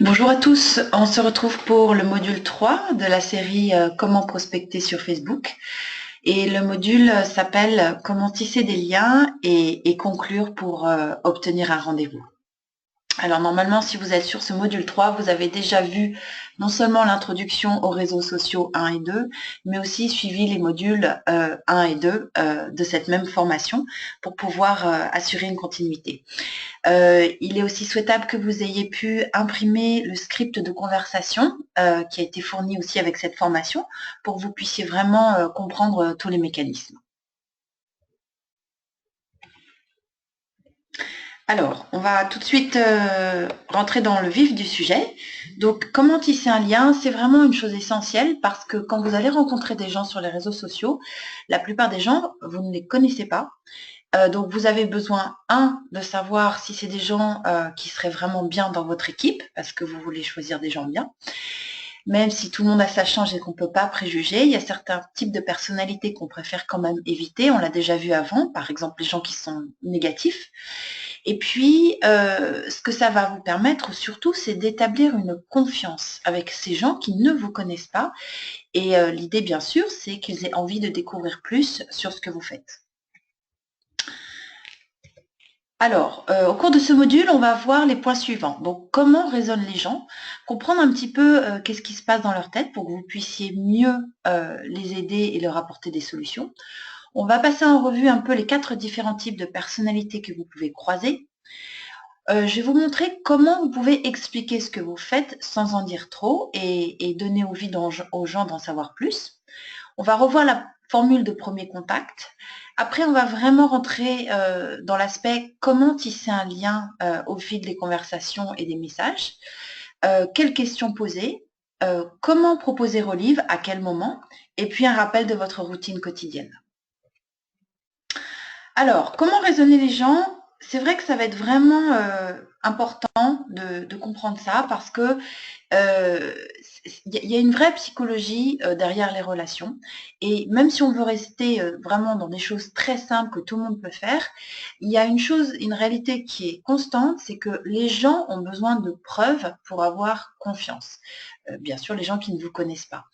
Bonjour à tous, on se retrouve pour le module 3 de la série Comment prospecter sur Facebook. Et le module s'appelle Comment tisser des liens et conclure pour obtenir un rendez-vous. Alors normalement, si vous êtes sur ce module 3, vous avez déjà vu non seulement l'introduction aux réseaux sociaux 1 et 2, mais aussi suivi les modules 1 et 2 de cette même formation pour pouvoir assurer une continuité. Il est aussi souhaitable que vous ayez pu imprimer le script de conversation qui a été fourni aussi avec cette formation pour que vous puissiez vraiment comprendre tous les mécanismes. Alors, on va tout de suite rentrer dans le vif du sujet. Donc, comment tisser un lien, c'est vraiment une chose essentielle parce que quand vous allez rencontrer des gens sur les réseaux sociaux, la plupart des gens, vous ne les connaissez pas. Donc, vous avez besoin, de savoir si c'est des gens qui seraient vraiment bien dans votre équipe, parce que vous voulez choisir des gens bien. Même si tout le monde a sa chance et qu'on ne peut pas préjuger, il y a certains types de personnalités qu'on préfère quand même éviter. On l'a déjà vu avant, par exemple les gens qui sont négatifs. Et puis, ce que ça va vous permettre surtout, c'est d'établir une confiance avec ces gens qui ne vous connaissent pas. Et l'idée, bien sûr, c'est qu'ils aient envie de découvrir plus sur ce que vous faites. Alors, au cours de ce module, on va voir les points suivants. Donc, comment raisonnent les gens, comprendre un petit peu qu'est-ce qui se passe dans leur tête pour que vous puissiez mieux les aider et leur apporter des solutions. On va passer en revue un peu les 4 différents types de personnalités que vous pouvez croiser. Je vais vous montrer comment vous pouvez expliquer ce que vous faites sans en dire trop et donner envie aux gens d'en savoir plus. On va revoir la formule de premier contact. Après, on va vraiment rentrer dans l'aspect comment tisser un lien au fil des conversations et des messages, quelles questions poser, comment proposer Relive, à quel moment, et puis un rappel de votre routine quotidienne. Alors, comment raisonner les gens? C'est vrai que ça va être vraiment important de comprendre ça parce que il y a une vraie psychologie derrière les relations. Et même si on veut rester vraiment dans des choses très simples que tout le monde peut faire, il y a une réalité qui est constante, c'est que les gens ont besoin de preuves pour avoir confiance. Bien sûr, les gens qui ne vous connaissent pas.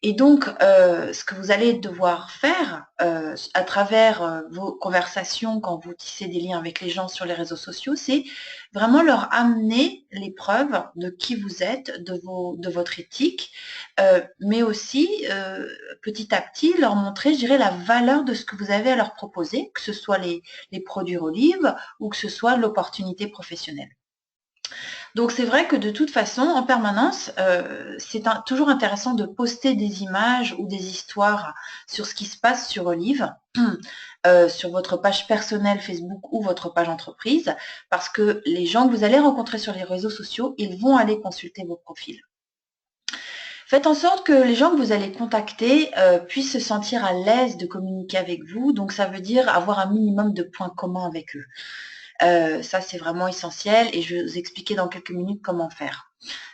Et donc, ce que vous allez devoir faire à travers vos conversations quand vous tissez des liens avec les gens sur les réseaux sociaux, c'est vraiment leur amener les preuves de qui vous êtes, de votre éthique, mais aussi petit à petit leur montrer, je dirais, la valeur de ce que vous avez à leur proposer, que ce soit les produits Relive ou que ce soit l'opportunité professionnelle. Donc c'est vrai que de toute façon, en permanence, c'est toujours intéressant de poster des images ou des histoires sur ce qui se passe sur Olive, sur votre page personnelle Facebook ou votre page entreprise, parce que les gens que vous allez rencontrer sur les réseaux sociaux, ils vont aller consulter vos profils. Faites en sorte que les gens que vous allez contacter puissent se sentir à l'aise de communiquer avec vous, donc ça veut dire avoir un minimum de points communs avec eux. Ça, c'est vraiment essentiel et je vais vous expliquer dans quelques minutes comment faire.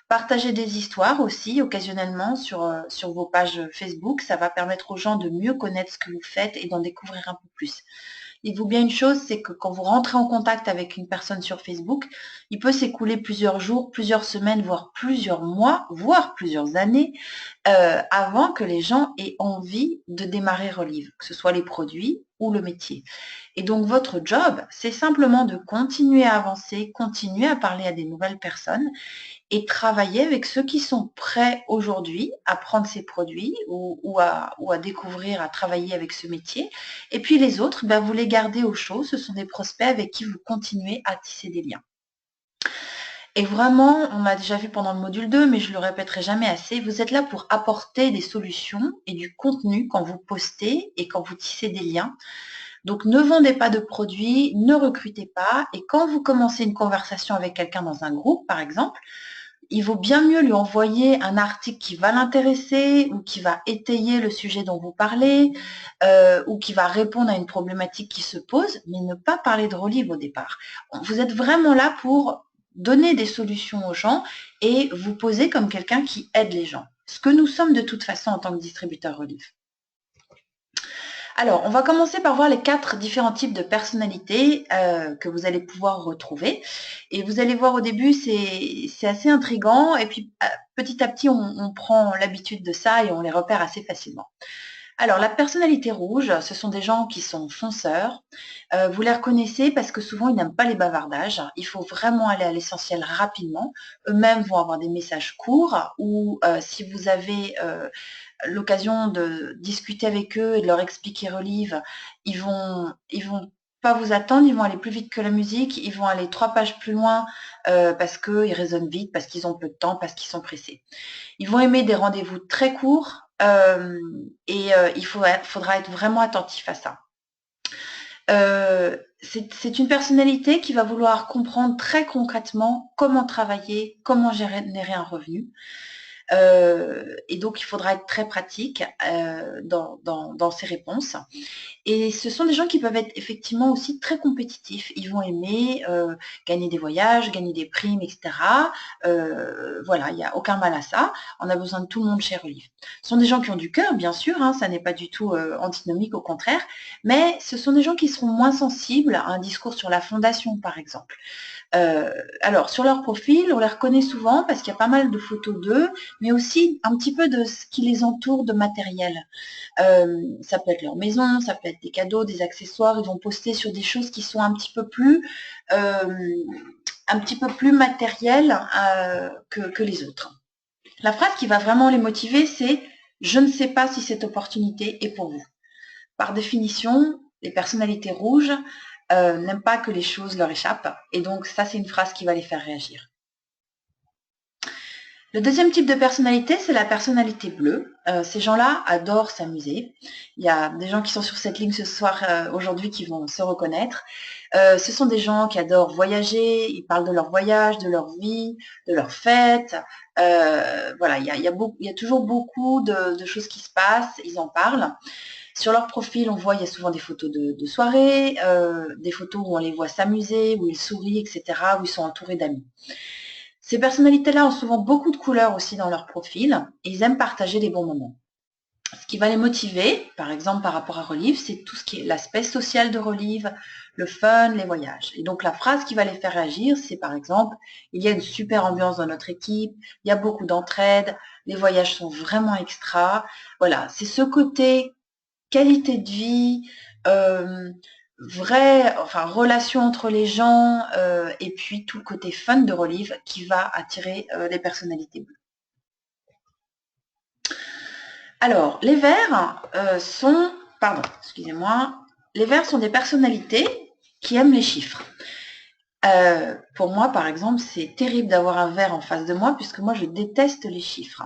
Partagez des histoires aussi occasionnellement sur vos pages Facebook. Ça va permettre aux gens de mieux connaître ce que vous faites et d'en découvrir un peu plus. Dites-vous bien une chose, c'est que quand vous rentrez en contact avec une personne sur Facebook, il peut s'écouler plusieurs jours, plusieurs semaines, voire plusieurs mois, voire plusieurs années, avant que les gens aient envie de démarrer Relive, que ce soit les produits ou le métier. Et donc votre job, c'est simplement de continuer à avancer, continuer à parler à des nouvelles personnes et travailler avec ceux qui sont prêts aujourd'hui à prendre ces produits ou à découvrir, à travailler avec ce métier. Et puis les autres, ben, vous les gardez au chaud, ce sont des prospects avec qui vous continuez à tisser des liens. Et vraiment, on l'a déjà vu pendant le module 2, mais je le répéterai jamais assez, vous êtes là pour apporter des solutions et du contenu quand vous postez et quand vous tissez des liens. Donc ne vendez pas de produits, ne recrutez pas, et quand vous commencez une conversation avec quelqu'un dans un groupe, par exemple, il vaut bien mieux lui envoyer un article qui va l'intéresser ou qui va étayer le sujet dont vous parlez ou qui va répondre à une problématique qui se pose, mais ne pas parler de Relive au départ. Vous êtes vraiment là pour donner des solutions aux gens et vous poser comme quelqu'un qui aide les gens. Ce que nous sommes de toute façon en tant que distributeur Relive. Alors, on va commencer par voir les 4 différents types de personnalités que vous allez pouvoir retrouver. Et vous allez voir au début, c'est assez intriguant. Et puis, petit à petit, on prend l'habitude de ça et on les repère assez facilement. Alors, la personnalité rouge, ce sont des gens qui sont fonceurs. Vous les reconnaissez parce que souvent, ils n'aiment pas les bavardages. Il faut vraiment aller à l'essentiel rapidement. Eux-mêmes vont avoir des messages courts ou si vous avez l'occasion de discuter avec eux et de leur expliquer Relive, ils vont pas vous attendre, ils vont aller plus vite que la musique, ils vont aller 3 pages plus loin parce qu'ils raisonnent vite, parce qu'ils ont peu de temps, parce qu'ils sont pressés. Ils vont aimer des rendez-vous très courts et faudra être vraiment attentif à ça. C'est une personnalité qui va vouloir comprendre très concrètement comment travailler, comment générer un revenu. Et donc, il faudra être très pratique dans ses réponses. Et ce sont des gens qui peuvent être effectivement aussi très compétitifs. Ils vont aimer gagner des voyages, gagner des primes, etc. Voilà, il n'y a aucun mal à ça. On a besoin de tout le monde chez Relive. Ce sont des gens qui ont du cœur, bien sûr, hein, ça n'est pas du tout antinomique, au contraire, mais ce sont des gens qui seront moins sensibles à un discours sur la fondation, par exemple. Alors, sur leur profil, on les reconnaît souvent parce qu'il y a pas mal de photos d'eux, mais aussi un petit peu de ce qui les entoure de matériel. Ça peut être leur maison, ça peut être des cadeaux, des accessoires. Ils vont poster sur des choses qui sont un petit peu plus matérielles que les autres. La phrase qui va vraiment les motiver, c'est « Je ne sais pas si cette opportunité est pour vous ». Par définition, les personnalités rouges n'aiment pas que les choses leur échappent. Et donc, ça, c'est une phrase qui va les faire réagir. Le deuxième type de personnalité, c'est la personnalité bleue. Ces gens-là adorent s'amuser. Il y a des gens qui sont sur cette ligne ce soir, aujourd'hui, qui vont se reconnaître. Ce sont des gens qui adorent voyager, ils parlent de leur voyage, de leur vie, de leurs fêtes. Voilà, il y a toujours beaucoup de choses qui se passent, ils en parlent. Sur leur profil, on voit, il y a souvent des photos de soirée, des photos où on les voit s'amuser, où ils sourient, etc., où ils sont entourés d'amis. Ces personnalités-là ont souvent beaucoup de couleurs aussi dans leur profil et ils aiment partager les bons moments. Ce qui va les motiver, par exemple par rapport à Relive, c'est tout ce qui est l'aspect social de Relive, le fun, les voyages. Et donc la phrase qui va les faire réagir, c'est par exemple « Il y a une super ambiance dans notre équipe, il y a beaucoup d'entraide, les voyages sont vraiment extra ». Voilà, c'est ce côté qualité de vie, relation entre les gens et puis tout le côté fun de Relive qui va attirer les personnalités bleues. Alors, les verts les verts sont des personnalités qui aiment les chiffres. Pour moi, par exemple, c'est terrible d'avoir un vert en face de moi puisque moi, je déteste les chiffres.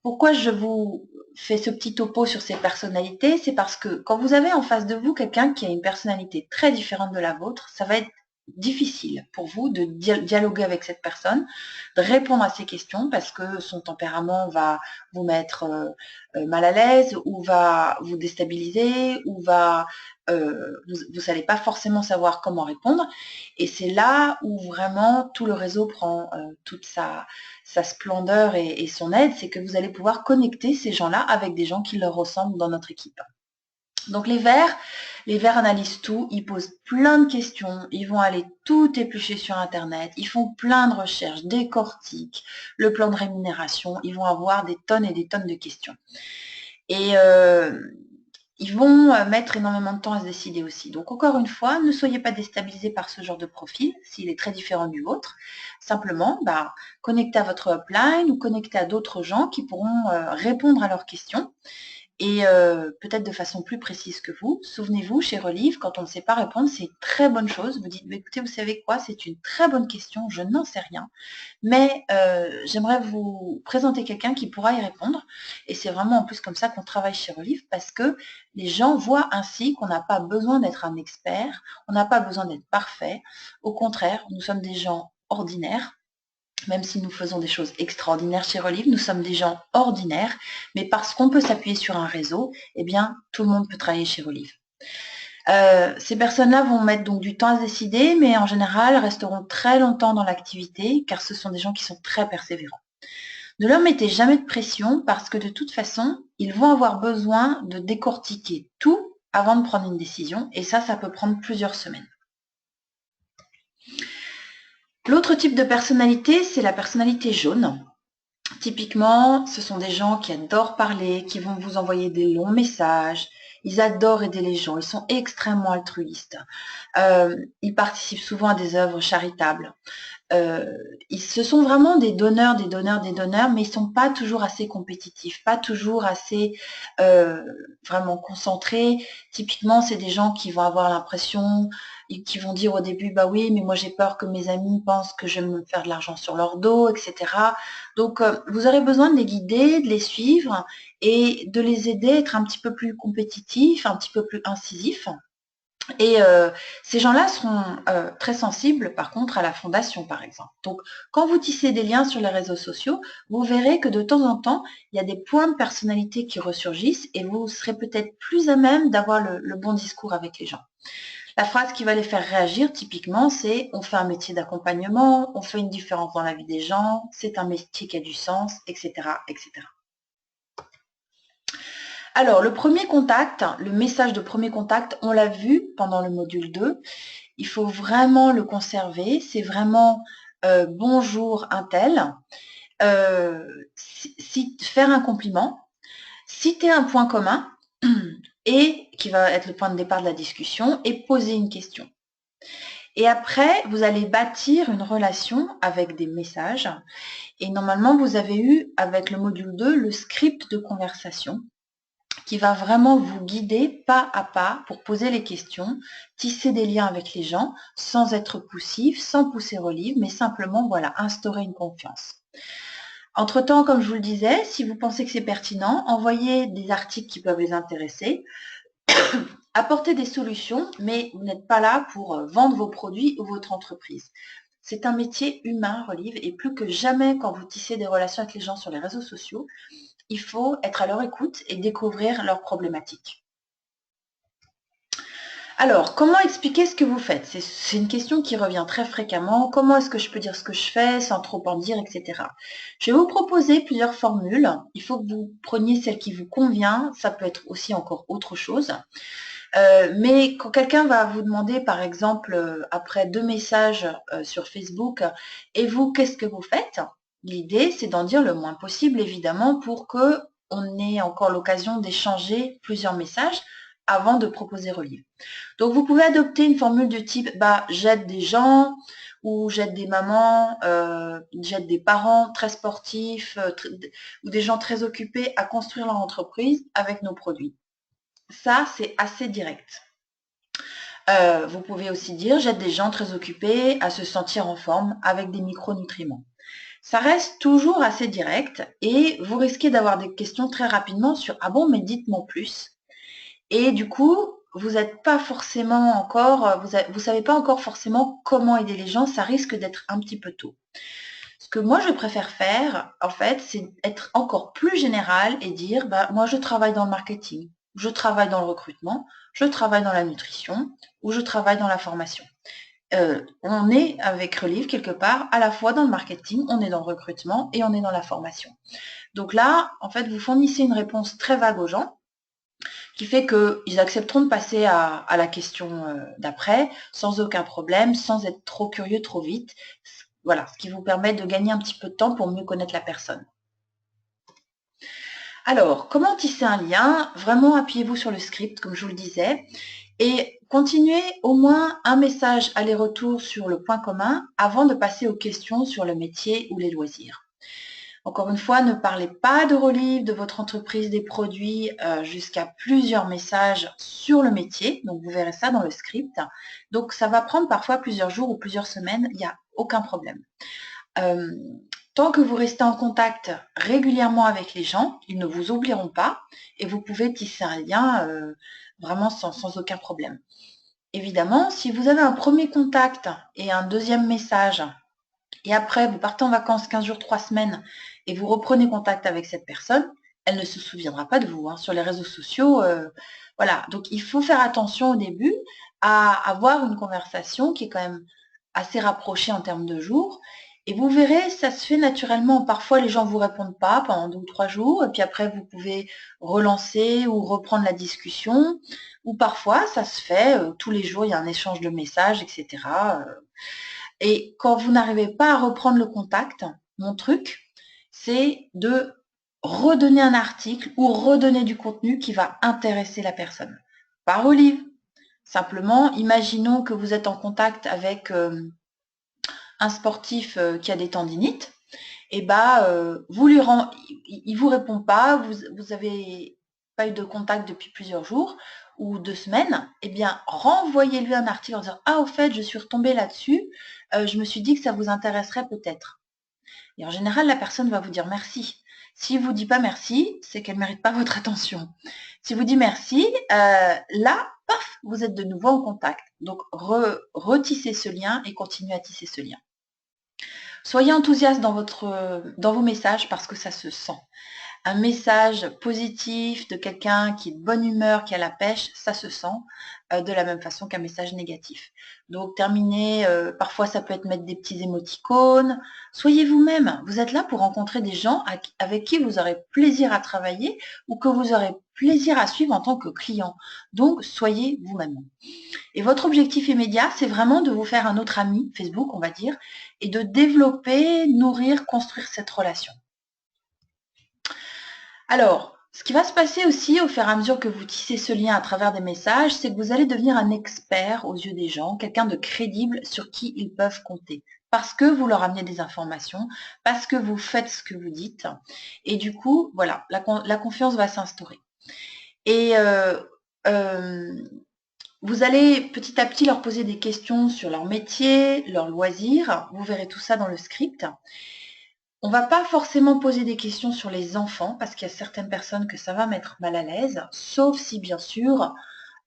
Pourquoi je vous fais ce petit topo sur ces personnalités? C'est parce que quand vous avez en face de vous quelqu'un qui a une personnalité très différente de la vôtre, ça va être difficile pour vous de dialoguer avec cette personne, de répondre à ses questions parce que son tempérament va vous mettre mal à l'aise ou va vous déstabiliser ou vous n'allez pas forcément savoir comment répondre. Et c'est là où vraiment tout le réseau prend toute sa splendeur et son aide, c'est que vous allez pouvoir connecter ces gens-là avec des gens qui leur ressemblent dans notre équipe. Donc les verts analysent tout, ils posent plein de questions, ils vont aller tout éplucher sur Internet, ils font plein de recherches, décortiquent le plan de rémunération, ils vont avoir des tonnes et des tonnes de questions. Et ils vont mettre énormément de temps à se décider aussi. Donc encore une fois, ne soyez pas déstabilisés par ce genre de profil, s'il est très différent du vôtre. Simplement, connectez à votre upline ou connectez à d'autres gens qui pourront répondre à leurs questions et peut-être de façon plus précise que vous. Souvenez-vous, chez Relive, quand on ne sait pas répondre, c'est une très bonne chose. Vous dites, écoutez, vous savez quoi, c'est une très bonne question, je n'en sais rien, mais j'aimerais vous présenter quelqu'un qui pourra y répondre. Et c'est vraiment en plus comme ça qu'on travaille chez Relive, parce que les gens voient ainsi qu'on n'a pas besoin d'être un expert, on n'a pas besoin d'être parfait. Au contraire, nous sommes des gens ordinaires. Même si nous faisons des choses extraordinaires chez Relive, nous sommes des gens ordinaires, mais parce qu'on peut s'appuyer sur un réseau, eh bien, tout le monde peut travailler chez Relive. Ces personnes-là vont mettre donc du temps à se décider, mais en général resteront très longtemps dans l'activité, car ce sont des gens qui sont très persévérants. Ne leur mettez jamais de pression, parce que de toute façon, ils vont avoir besoin de décortiquer tout avant de prendre une décision. Et ça peut prendre plusieurs semaines. L'autre type de personnalité, c'est la personnalité jaune. Typiquement, ce sont des gens qui adorent parler, qui vont vous envoyer des longs messages. Ils adorent aider les gens, ils sont extrêmement altruistes. Ils participent souvent à des œuvres charitables. Ce sont vraiment des donneurs, mais ils ne sont pas toujours assez compétitifs, pas toujours assez vraiment concentrés. Typiquement, c'est des gens qui vont avoir l'impression, qui vont dire au début, bah oui, mais moi j'ai peur que mes amis pensent que je vais me faire de l'argent sur leur dos, etc. Donc, vous aurez besoin de les guider, de les suivre et de les aider à être un petit peu plus compétitifs, un petit peu plus incisifs. Et ces gens-là seront très sensibles, par contre, à la fondation, par exemple. Donc, quand vous tissez des liens sur les réseaux sociaux, vous verrez que de temps en temps, il y a des points de personnalité qui ressurgissent et vous serez peut-être plus à même d'avoir le bon discours avec les gens. La phrase qui va les faire réagir, typiquement, c'est « on fait un métier d'accompagnement, on fait une différence dans la vie des gens, c'est un métier qui a du sens, etc. etc. » Alors, le premier contact, le message de premier contact, on l'a vu pendant le module 2. Il faut vraiment le conserver. C'est vraiment bonjour un tel. Faire un compliment, citer un point commun et qui va être le point de départ de la discussion et poser une question. Et après, vous allez bâtir une relation avec des messages. Et normalement, vous avez eu, avec le module 2, le script de conversation qui va vraiment vous guider pas à pas pour poser les questions, tisser des liens avec les gens sans être poussif, sans pousser au livre, mais simplement voilà, instaurer une confiance. Entre-temps, comme je vous le disais, si vous pensez que c'est pertinent, envoyez des articles qui peuvent les intéresser, apportez des solutions, mais vous n'êtes pas là pour vendre vos produits ou votre entreprise. C'est un métier humain, Relive, et plus que jamais quand vous tissez des relations avec les gens sur les réseaux sociaux, il faut être à leur écoute et découvrir leurs problématiques. Alors, comment expliquer ce que vous faites? C'est une question qui revient très fréquemment. Comment est-ce que je peux dire ce que je fais sans trop en dire, etc. Je vais vous proposer plusieurs formules. Il faut que vous preniez celle qui vous convient. Ça peut être aussi encore autre chose. Mais quand quelqu'un va vous demander, par exemple, après 2 messages sur Facebook, « Et vous, qu'est-ce que vous faites ?» L'idée, c'est d'en dire le moins possible, évidemment, pour qu'on ait encore l'occasion d'échanger plusieurs messages avant de proposer Relive. Donc, vous pouvez adopter une formule du type « j'aide des gens » ou « j'aide des mamans, j'aide des parents très sportifs ou des gens très occupés à construire leur entreprise avec nos produits ». Ça, c'est assez direct. Vous pouvez aussi dire « j'aide des gens très occupés à se sentir en forme avec des micronutriments ». Ça reste toujours assez direct et vous risquez d'avoir des questions très rapidement sur « ah bon, mais dites-moi plus ». Et du coup, vous n'êtes pas forcément encore, vous savez pas encore forcément comment aider les gens, ça risque d'être un petit peu tôt. Ce que moi je préfère faire, en fait, c'est être encore plus général et dire moi je travaille dans le marketing, je travaille dans le recrutement, je travaille dans la nutrition ou je travaille dans la formation. On est avec Relive quelque part à la fois dans le marketing, on est dans le recrutement et on est dans la formation. Donc là, en fait, vous fournissez une réponse très vague aux gens qui fait qu'ils accepteront de passer à la question d'après sans aucun problème, sans être trop curieux trop vite. Voilà, ce qui vous permet de gagner un petit peu de temps pour mieux connaître la personne. Alors, comment tisser un lien? Vraiment, appuyez-vous sur le script, comme je vous le disais, et continuez au moins un message aller-retour sur le point commun avant de passer aux questions sur le métier ou les loisirs. Encore une fois, ne parlez pas de Relive, de votre entreprise, des produits, jusqu'à plusieurs messages sur le métier. Donc, vous verrez ça dans le script. Donc, ça va prendre parfois plusieurs jours ou plusieurs semaines. Il n'y a aucun problème. Tant que vous restez en contact régulièrement avec les gens, ils ne vous oublieront pas et vous pouvez tisser un lien vraiment sans aucun problème. Évidemment, si vous avez un premier contact et un deuxième message, et après vous partez en vacances 15 jours, 3 semaines, et vous reprenez contact avec cette personne, elle ne se souviendra pas de vous. Sur les réseaux sociaux, voilà. Donc, il faut faire attention au début à avoir une conversation qui est quand même assez rapprochée en termes de jours Et vous verrez, ça se fait naturellement. Parfois, les gens ne vous répondent pas pendant 2 ou 3 jours, et puis après, vous pouvez relancer ou reprendre la discussion. Ou parfois, ça se fait tous les jours, il y a un échange de messages, etc. Et quand vous n'arrivez pas à reprendre le contact, mon truc, c'est de redonner un article ou redonner du contenu qui va intéresser la personne. Pas au livre. Simplement, imaginons que vous êtes en contact avec un sportif qui a des tendinites, et il vous répond pas, vous avez pas eu de contact depuis plusieurs jours ou 2 semaines, et bien renvoyez-lui un article en disant: «Ah au fait, je suis retombée là-dessus, je me suis dit que ça vous intéresserait peut-être». Et en général, la personne va vous dire merci. Si vous dit pas merci, c'est qu'elle mérite pas votre attention. Si vous dit merci, là, paf, vous êtes de nouveau en contact. Donc retissez ce lien et continuez à tisser ce lien. Soyez enthousiaste dans vos messages parce que ça se sent. Un message positif de quelqu'un qui est de bonne humeur, qui a la pêche, ça se sent de la même façon qu'un message négatif. Donc terminez, parfois ça peut être mettre des petits émoticônes. Soyez vous-même. Vous êtes là pour rencontrer des gens avec qui vous aurez plaisir à travailler ou que vous aurez plaisir à suivre en tant que client. Donc soyez vous-même. Et votre objectif immédiat, c'est vraiment de vous faire un autre ami, Facebook on va dire, et de développer, nourrir, construire cette relation. Alors, ce qui va se passer aussi au fur et à mesure que vous tissez ce lien à travers des messages, c'est que vous allez devenir un expert aux yeux des gens, quelqu'un de crédible sur qui ils peuvent compter. Parce que vous leur amenez des informations, parce que vous faites ce que vous dites. Et du coup, voilà, la confiance va s'instaurer. Et vous allez petit à petit leur poser des questions sur leur métier, leurs loisirs. Vous verrez tout ça dans le script. On va pas forcément poser des questions sur les enfants parce qu'il y a certaines personnes que ça va mettre mal à l'aise, sauf si bien sûr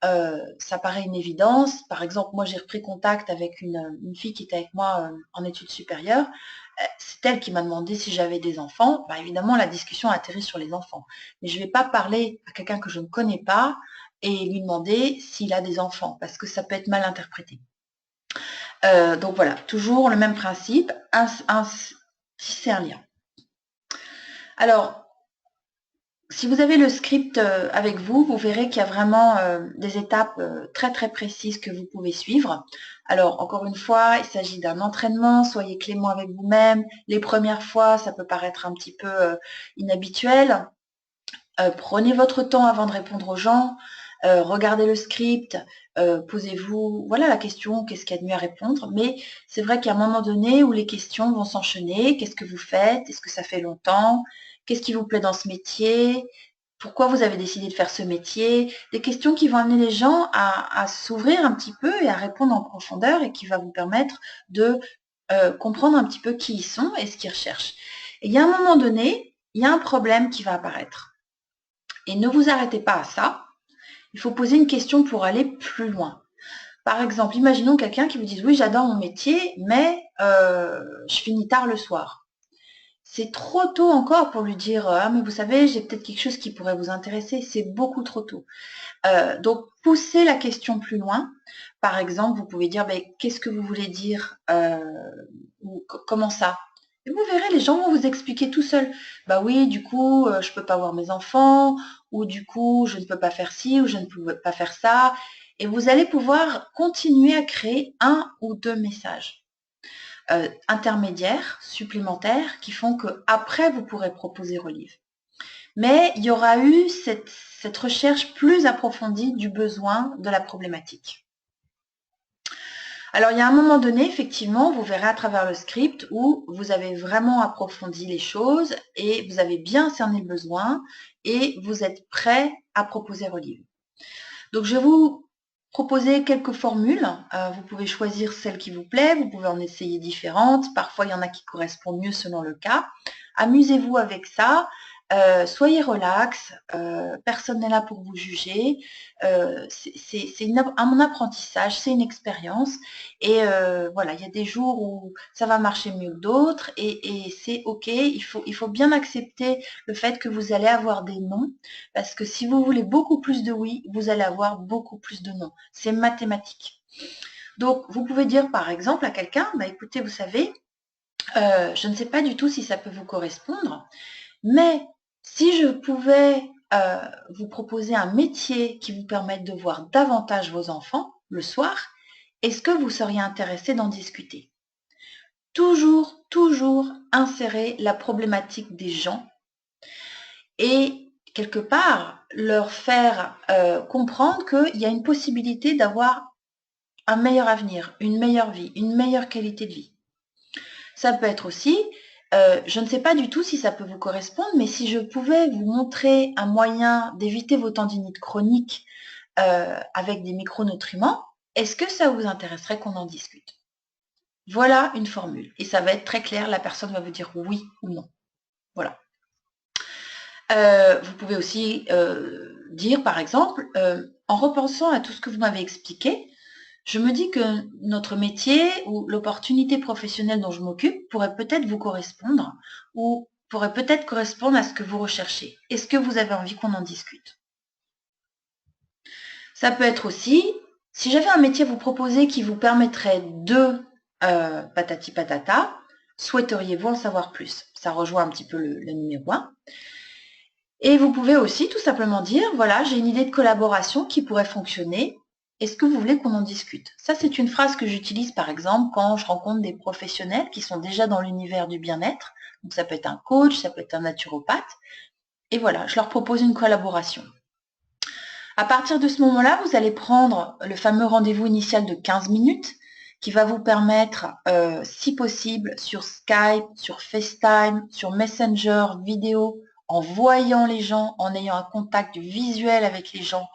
ça paraît une évidence. Par exemple, moi j'ai repris contact avec une fille qui était avec moi en études supérieures. C'est elle qui m'a demandé si j'avais des enfants. Bah, évidemment, la discussion a atterri sur les enfants. Mais je ne vais pas parler à quelqu'un que je ne connais pas et lui demander s'il a des enfants parce que ça peut être mal interprété. Donc voilà, toujours le même principe, si c'est un lien. Alors, si vous avez le script avec vous, vous verrez qu'il y a vraiment des étapes très très précises que vous pouvez suivre. Alors, encore une fois, il s'agit d'un entraînement, soyez clément avec vous-même. Les premières fois, ça peut paraître un petit peu inhabituel. Prenez votre temps avant de répondre aux gens. Regardez le script, posez-vous voilà la question, qu'est-ce qu'il y a de mieux à répondre. Mais c'est vrai qu'il y a un moment donné où les questions vont s'enchaîner. Qu'est-ce que vous faites? Est-ce que ça fait longtemps? Qu'est-ce qui vous plaît dans ce métier? Pourquoi vous avez décidé de faire ce métier? Des questions qui vont amener les gens à s'ouvrir un petit peu et à répondre en profondeur et qui va vous permettre de comprendre un petit peu qui ils sont et ce qu'ils recherchent. Et il y a un moment donné, il y a un problème qui va apparaître. Et ne vous arrêtez pas à ça. Il faut poser une question pour aller plus loin. Par exemple, imaginons quelqu'un qui vous dise: «Oui, j'adore mon métier, mais je finis tard le soir». C'est trop tôt encore pour lui dire: «Ah mais vous savez, j'ai peut-être quelque chose qui pourrait vous intéresser». C'est beaucoup trop tôt. Donc poussez la question plus loin. Par exemple, vous pouvez dire: «Beh, qu'est-ce que vous voulez dire?» ou «Comment ça?» Et vous verrez, les gens vont vous expliquer tout seuls. «Bah oui, du coup, je peux pas voir mes enfants» ou «Du coup, je ne peux pas faire ci» ou «Je ne peux pas faire ça» et vous allez pouvoir continuer à créer 1 ou 2 messages intermédiaires, supplémentaires, qui font qu'après vous pourrez proposer Relive. Mais il y aura eu cette recherche plus approfondie du besoin, de la problématique. Alors, il y a un moment donné, effectivement, vous verrez à travers le script où vous avez vraiment approfondi les choses et vous avez bien cerné le besoin et vous êtes prêt à proposer Relive. Donc, je vais vous proposer quelques formules. Vous pouvez choisir celle qui vous plaît, vous pouvez en essayer différentes. Parfois, il y en a qui correspondent mieux selon le cas. Amusez-vous avec ça. Soyez relax, personne n'est là pour vous juger. C'est un apprentissage, c'est une expérience. Et voilà, il y a des jours où ça va marcher mieux que d'autres et c'est OK. Il faut bien accepter le fait que vous allez avoir des non, parce que si vous voulez beaucoup plus de oui, vous allez avoir beaucoup plus de non. C'est mathématique. Donc, vous pouvez dire par exemple à quelqu'un: bah, écoutez, vous savez, Je ne sais pas du tout si ça peut vous correspondre, mais si je pouvais vous proposer un métier qui vous permette de voir davantage vos enfants le soir, est-ce que vous seriez intéressé d'en discuter? Toujours insérer la problématique des gens et quelque part leur faire comprendre qu'il y a une possibilité d'avoir un meilleur avenir, une meilleure vie, une meilleure qualité de vie. Ça peut être aussi, je ne sais pas du tout si ça peut vous correspondre, mais si je pouvais vous montrer un moyen d'éviter vos tendinites chroniques avec des micronutriments, est-ce que ça vous intéresserait qu'on en discute? Voilà une formule. Et ça va être très clair, la personne va vous dire oui ou non. Voilà. Vous pouvez aussi dire, par exemple, en repensant à tout ce que vous m'avez expliqué, je me dis que notre métier ou l'opportunité professionnelle dont je m'occupe pourrait peut-être vous correspondre ou pourrait peut-être correspondre à ce que vous recherchez. Est-ce que vous avez envie qu'on en discute? Ça peut être aussi, si j'avais un métier à vous proposer qui vous permettrait de patati patata, souhaiteriez-vous en savoir plus? Ça rejoint un petit peu le numéro 1. Et vous pouvez aussi tout simplement dire, voilà, j'ai une idée de collaboration qui pourrait fonctionner. Est-ce que vous voulez qu'on en discute? Ça, c'est une phrase que j'utilise par exemple quand je rencontre des professionnels qui sont déjà dans l'univers du bien-être. Donc ça peut être un coach, ça peut être un naturopathe. Et voilà, je leur propose une collaboration. À partir de ce moment-là, vous allez prendre le fameux rendez-vous initial de 15 minutes qui va vous permettre, si possible, sur Skype, sur FaceTime, sur Messenger, vidéo, en voyant les gens, en ayant un contact visuel avec les gens,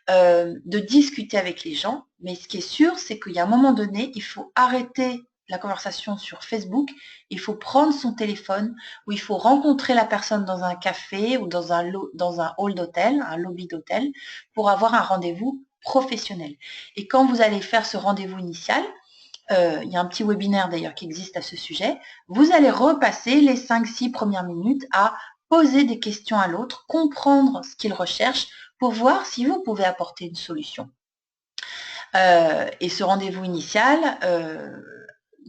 de discuter avec les gens. Mais ce qui est sûr, c'est qu'il y a un moment donné, il faut arrêter la conversation sur Facebook, il faut prendre son téléphone ou il faut rencontrer la personne dans un café ou dans un hall d'hôtel, un lobby d'hôtel, pour avoir un rendez-vous professionnel. Et quand vous allez faire ce rendez-vous initial, il y a un petit webinaire d'ailleurs qui existe à ce sujet, vous allez repasser les 5-6 premières minutes à poser des questions à l'autre, comprendre ce qu'il recherche pour voir si vous pouvez apporter une solution. Et ce rendez-vous initial,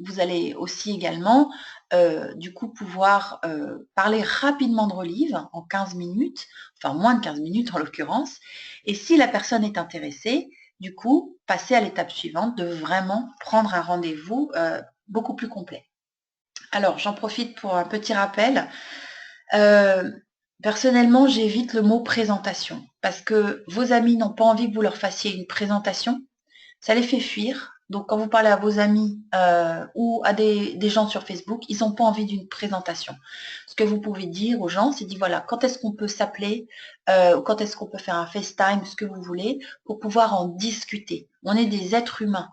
vous allez aussi également du coup pouvoir parler rapidement de Relive en 15 minutes, enfin moins de 15 minutes en l'occurrence, et si la personne est intéressée, du coup, passer à l'étape suivante de vraiment prendre un rendez-vous beaucoup plus complet. Alors, j'en profite pour un petit rappel. Personnellement, j'évite le mot présentation parce que vos amis n'ont pas envie que vous leur fassiez une présentation. Ça les fait fuir. Donc, quand vous parlez à vos amis ou à des gens sur Facebook, ils n'ont pas envie d'une présentation. Ce que vous pouvez dire aux gens, c'est dire voilà, quand est-ce qu'on peut s'appeler, ou quand est-ce qu'on peut faire un FaceTime, ce que vous voulez, pour pouvoir en discuter. On est des êtres humains.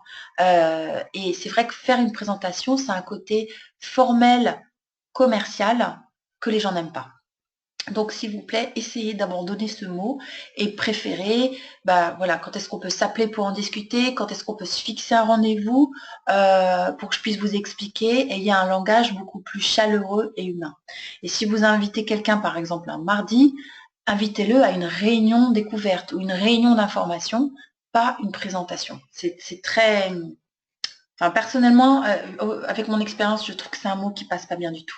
Et c'est vrai que faire une présentation, c'est un côté formel, commercial, que les gens n'aiment pas. Donc, s'il vous plaît, essayez d'abandonner ce mot et préférez, voilà, quand est-ce qu'on peut s'appeler pour en discuter, quand est-ce qu'on peut se fixer un rendez-vous pour que je puisse vous expliquer. Et il y a un langage beaucoup plus chaleureux et humain. Et si vous invitez quelqu'un, par exemple, un mardi, invitez-le à une réunion découverte ou une réunion d'information, pas une présentation. C'est très... Enfin, personnellement, avec mon expérience, je trouve que c'est un mot qui passe pas bien du tout.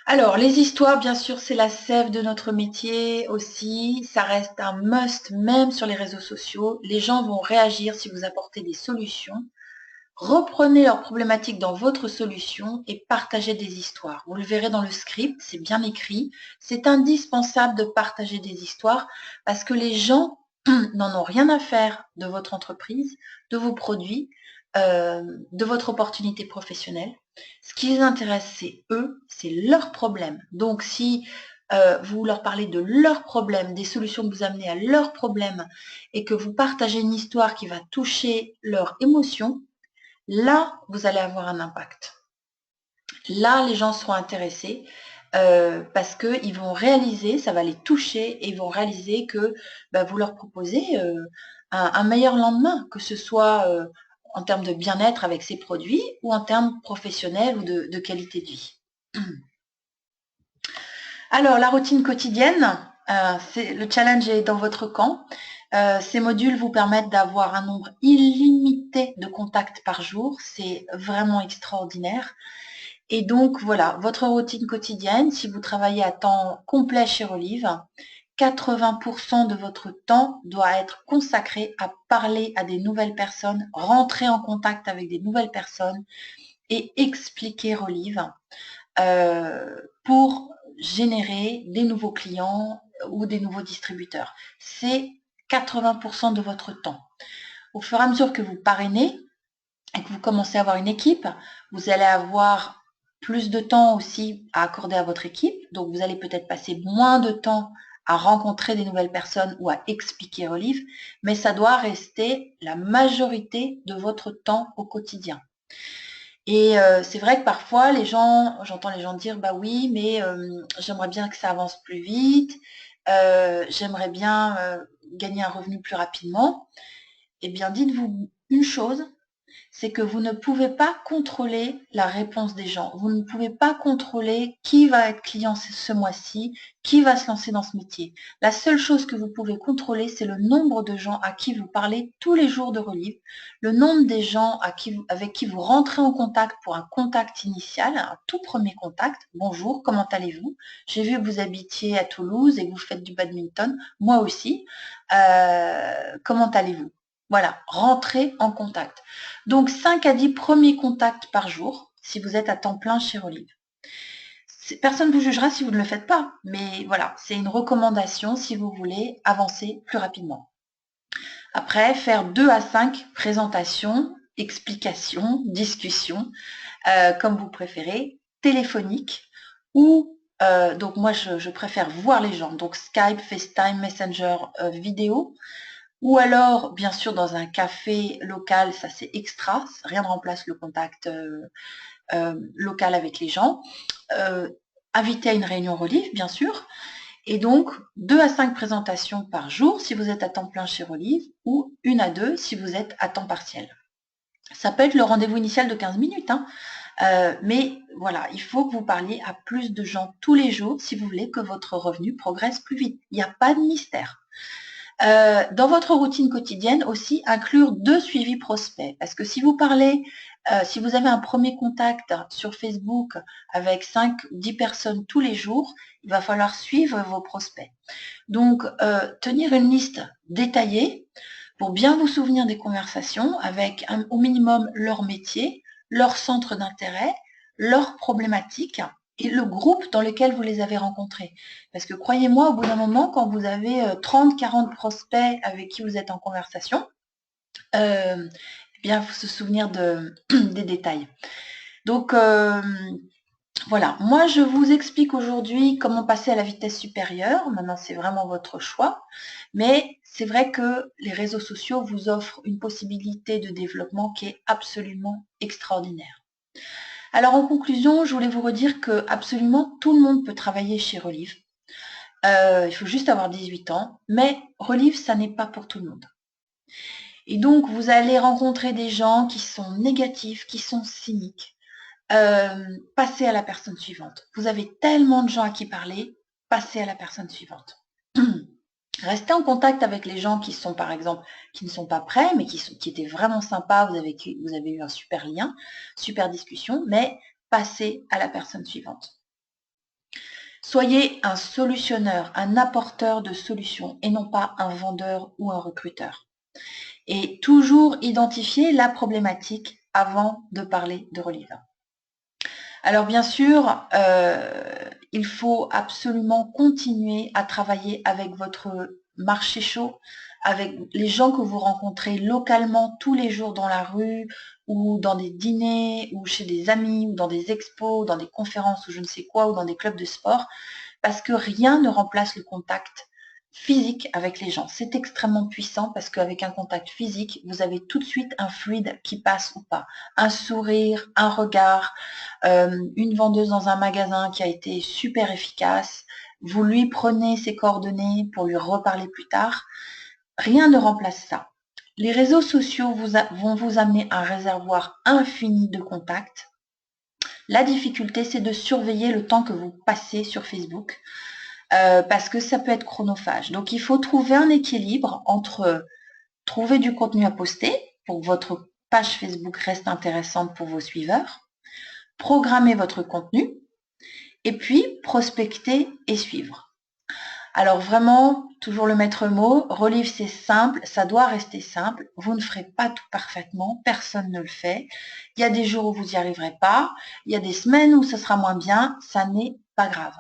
Alors, les histoires, bien sûr, c'est la sève de notre métier aussi. Ça reste un must, même sur les réseaux sociaux. Les gens vont réagir si vous apportez des solutions. Reprenez leurs problématiques dans votre solution et partagez des histoires. Vous le verrez dans le script, c'est bien écrit. C'est indispensable de partager des histoires parce que les gens n'en ont rien à faire de votre entreprise, de vos produits, de votre opportunité professionnelle. Ce qui les intéresse, c'est eux, c'est leurs problèmes. Donc, si vous leur parlez de leurs problèmes, des solutions que vous amenez à leurs problèmes et que vous partagez une histoire qui va toucher leurs émotions, là, vous allez avoir un impact. Là, les gens seront intéressés parce qu'ils vont réaliser, ça va les toucher et ils vont réaliser que vous leur proposez un meilleur lendemain, que ce soit en termes de bien-être avec ces produits ou en termes professionnels ou de qualité de vie. Alors, la routine quotidienne, le challenge est dans votre camp. Ces modules vous permettent d'avoir un nombre illimité de contacts par jour. C'est vraiment extraordinaire. Et donc, voilà, votre routine quotidienne, si vous travaillez à temps complet chez Relive, 80% de votre temps doit être consacré à parler à des nouvelles personnes, rentrer en contact avec des nouvelles personnes et expliquer Relive pour générer des nouveaux clients ou des nouveaux distributeurs. C'est 80% de votre temps. Au fur et à mesure que vous parrainez et que vous commencez à avoir une équipe, vous allez avoir plus de temps aussi à accorder à votre équipe. Donc, vous allez peut-être passer moins de temps à rencontrer des nouvelles personnes ou à expliquer Relive, mais ça doit rester la majorité de votre temps au quotidien. Et c'est vrai que parfois, j'entends les gens dire, bah oui, mais j'aimerais bien que ça avance plus vite, j'aimerais bien gagner un revenu plus rapidement. Eh bien, dites-vous une chose, c'est que vous ne pouvez pas contrôler la réponse des gens. Vous ne pouvez pas contrôler qui va être client ce mois-ci, qui va se lancer dans ce métier. La seule chose que vous pouvez contrôler, c'est le nombre de gens à qui vous parlez tous les jours de Relive, le nombre des gens avec qui vous rentrez en contact pour un contact initial, un tout premier contact. Bonjour, comment allez-vous? J'ai vu que vous habitiez à Toulouse et que vous faites du badminton. Moi aussi. Comment allez-vous? Voilà, rentrez en contact. Donc 5 à 10 premiers contacts par jour si vous êtes à temps plein chez Relive. Personne ne vous jugera si vous ne le faites pas, mais voilà, c'est une recommandation si vous voulez avancer plus rapidement. Après, faire 2 à 5 présentations, explications, discussions, comme vous préférez, téléphoniques ou donc moi je préfère voir les gens, donc Skype, FaceTime, Messenger, vidéo. Ou alors, bien sûr, dans un café local, ça c'est extra, rien ne remplace le contact local avec les gens. Inviter à une réunion Relive, bien sûr. Et donc, 2 à 5 présentations par jour si vous êtes à temps plein chez Relive, ou 1 à 2 si vous êtes à temps partiel. Ça peut être le rendez-vous initial de 15 minutes, hein. Mais voilà, il faut que vous parliez à plus de gens tous les jours si vous voulez que votre revenu progresse plus vite. Il n'y a pas de mystère. Dans votre routine quotidienne aussi, inclure 2 suivis prospects. Parce que si vous parlez, si vous avez un premier contact sur Facebook avec 5 ou 10 personnes tous les jours, il va falloir suivre vos prospects. Donc, tenir une liste détaillée pour bien vous souvenir des conversations avec au minimum leur métier, leur centre d'intérêt, leurs problématiques et le groupe dans lequel vous les avez rencontrés. Parce que croyez-moi, au bout d'un moment, quand vous avez 30, 40 prospects avec qui vous êtes en conversation, eh bien, il faut se souvenir des détails. Donc, voilà, moi je vous explique aujourd'hui comment passer à la vitesse supérieure. Maintenant, c'est vraiment votre choix. Mais c'est vrai que les réseaux sociaux vous offrent une possibilité de développement qui est absolument extraordinaire. Alors en conclusion, je voulais vous redire que absolument tout le monde peut travailler chez Relive. Il faut juste avoir 18 ans, mais Relive, ça n'est pas pour tout le monde. Et donc, vous allez rencontrer des gens qui sont négatifs, qui sont cyniques. Passez à la personne suivante. Vous avez tellement de gens à qui parler, passez à la personne suivante. Restez en contact avec les gens qui sont, par exemple, qui ne sont pas prêts, mais qui étaient vraiment sympas, vous avez eu un super lien, super discussion, mais passez à la personne suivante. Soyez un solutionneur, un apporteur de solutions et non pas un vendeur ou un recruteur. Et toujours identifier la problématique avant de parler de Relive. Alors bien sûr, il faut absolument continuer à travailler avec votre marché chaud, avec les gens que vous rencontrez localement tous les jours dans la rue ou dans des dîners ou chez des amis ou dans des expos, dans des conférences ou je ne sais quoi ou dans des clubs de sport parce que rien ne remplace le contact physique avec les gens. C'est extrêmement puissant parce qu'avec un contact physique, vous avez tout de suite un fluide qui passe ou pas. Un sourire, un regard, une vendeuse dans un magasin qui a été super efficace, vous lui prenez ses coordonnées pour lui reparler plus tard. Rien ne remplace ça. Les réseaux sociaux vont vous amener un réservoir infini de contacts. La difficulté, c'est de surveiller le temps que vous passez sur Facebook. parce que ça peut être chronophage. Donc, il faut trouver un équilibre entre trouver du contenu à poster pour que votre page Facebook reste intéressante pour vos suiveurs, programmer votre contenu et puis prospecter et suivre. Alors vraiment, toujours le maître mot, Relive c'est simple, ça doit rester simple. Vous ne ferez pas tout parfaitement, personne ne le fait. Il y a des jours où vous n'y arriverez pas, il y a des semaines où ça sera moins bien, ça n'est pas grave.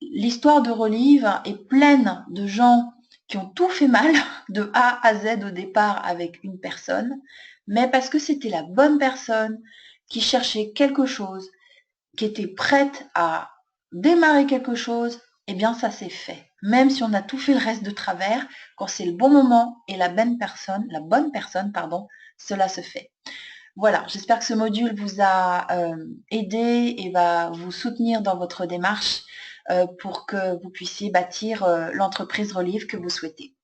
L'histoire de Relive est pleine de gens qui ont tout fait mal de A à Z au départ avec une personne, mais parce que c'était la bonne personne qui cherchait quelque chose, qui était prête à démarrer quelque chose, eh bien ça s'est fait. Même si on a tout fait le reste de travers, quand c'est le bon moment et la bonne personne, cela se fait. Voilà, j'espère que ce module vous a aidé et va vous soutenir dans votre démarche pour que vous puissiez bâtir l'entreprise Relive que vous souhaitez.